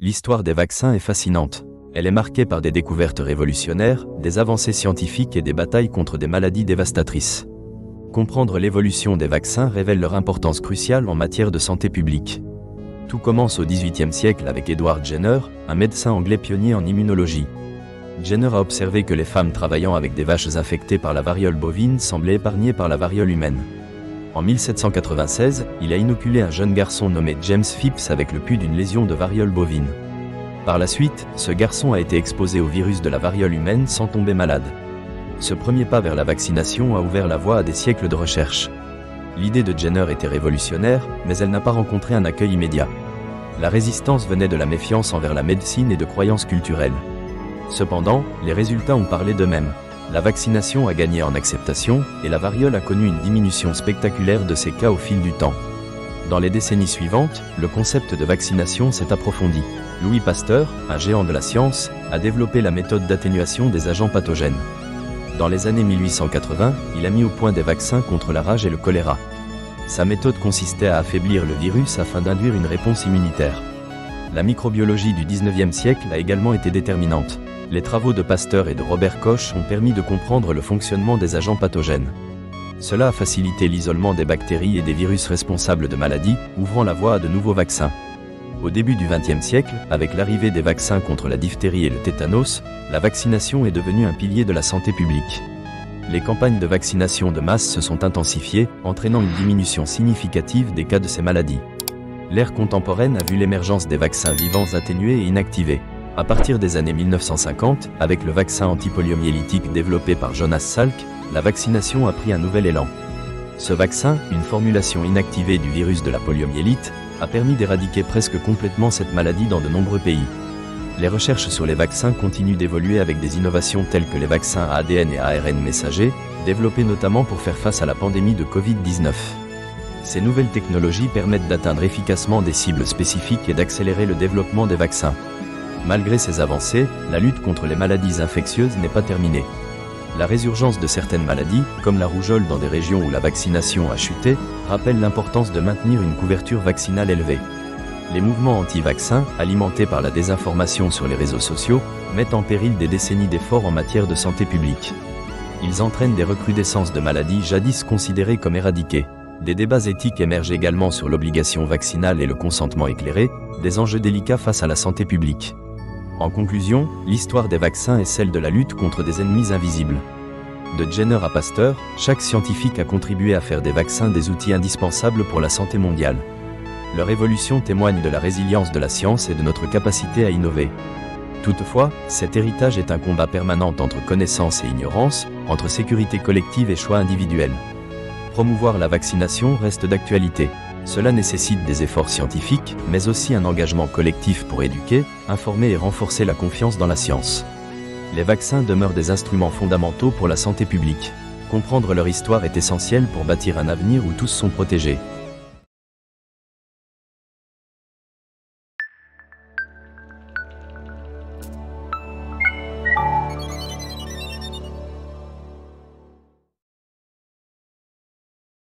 L'histoire des vaccins est fascinante. Elle est marquée par des découvertes révolutionnaires, des avancées scientifiques et des batailles contre des maladies dévastatrices. Comprendre l'évolution des vaccins révèle leur importance cruciale en matière de santé publique. Tout commence au XVIIIe siècle avec Edward Jenner, un médecin anglais pionnier en immunologie. Jenner a observé que les femmes travaillant avec des vaches infectées par la variole bovine semblaient épargnées par la variole humaine. En 1796, il a inoculé un jeune garçon nommé James Phipps avec le pus d'une lésion de variole bovine. Par la suite, ce garçon a été exposé au virus de la variole humaine sans tomber malade. Ce premier pas vers la vaccination a ouvert la voie à des siècles de recherche. L'idée de Jenner était révolutionnaire, mais elle n'a pas rencontré un accueil immédiat. La résistance venait de la méfiance envers la médecine et de croyances culturelles. Cependant, les résultats ont parlé d'eux-mêmes. La vaccination a gagné en acceptation, et la variole a connu une diminution spectaculaire de ses cas au fil du temps. Dans les décennies suivantes, le concept de vaccination s'est approfondi. Louis Pasteur, un géant de la science, a développé la méthode d'atténuation des agents pathogènes. Dans les années 1880, il a mis au point des vaccins contre la rage et le choléra. Sa méthode consistait à affaiblir le virus afin d'induire une réponse immunitaire. La microbiologie du XIXe siècle a également été déterminante. Les travaux de Pasteur et de Robert Koch ont permis de comprendre le fonctionnement des agents pathogènes. Cela a facilité l'isolement des bactéries et des virus responsables de maladies, ouvrant la voie à de nouveaux vaccins. Au début du XXe siècle, avec l'arrivée des vaccins contre la diphtérie et le tétanos, la vaccination est devenue un pilier de la santé publique. Les campagnes de vaccination de masse se sont intensifiées, entraînant une diminution significative des cas de ces maladies. L'ère contemporaine a vu l'émergence des vaccins vivants atténués et inactivés. À partir des années 1950, avec le vaccin antipoliomyélitique développé par Jonas Salk, la vaccination a pris un nouvel élan. Ce vaccin, une formulation inactivée du virus de la poliomyélite, a permis d'éradiquer presque complètement cette maladie dans de nombreux pays. Les recherches sur les vaccins continuent d'évoluer avec des innovations telles que les vaccins à ADN et ARN messager, développés notamment pour faire face à la pandémie de Covid-19. Ces nouvelles technologies permettent d'atteindre efficacement des cibles spécifiques et d'accélérer le développement des vaccins. Malgré ces avancées, la lutte contre les maladies infectieuses n'est pas terminée. La résurgence de certaines maladies, comme la rougeole dans des régions où la vaccination a chuté, rappelle l'importance de maintenir une couverture vaccinale élevée. Les mouvements anti-vaccins, alimentés par la désinformation sur les réseaux sociaux, mettent en péril des décennies d'efforts en matière de santé publique. Ils entraînent des recrudescences de maladies jadis considérées comme éradiquées. Des débats éthiques émergent également sur l'obligation vaccinale et le consentement éclairé, des enjeux délicats face à la santé publique. En conclusion, l'histoire des vaccins est celle de la lutte contre des ennemis invisibles. De Jenner à Pasteur, chaque scientifique a contribué à faire des vaccins des outils indispensables pour la santé mondiale. Leur évolution témoigne de la résilience de la science et de notre capacité à innover. Toutefois, cet héritage est un combat permanent entre connaissance et ignorance, entre sécurité collective et choix individuel. Promouvoir la vaccination reste d'actualité. Cela nécessite des efforts scientifiques, mais aussi un engagement collectif pour éduquer, informer et renforcer la confiance dans la science. Les vaccins demeurent des instruments fondamentaux pour la santé publique. Comprendre leur histoire est essentiel pour bâtir un avenir où tous sont protégés.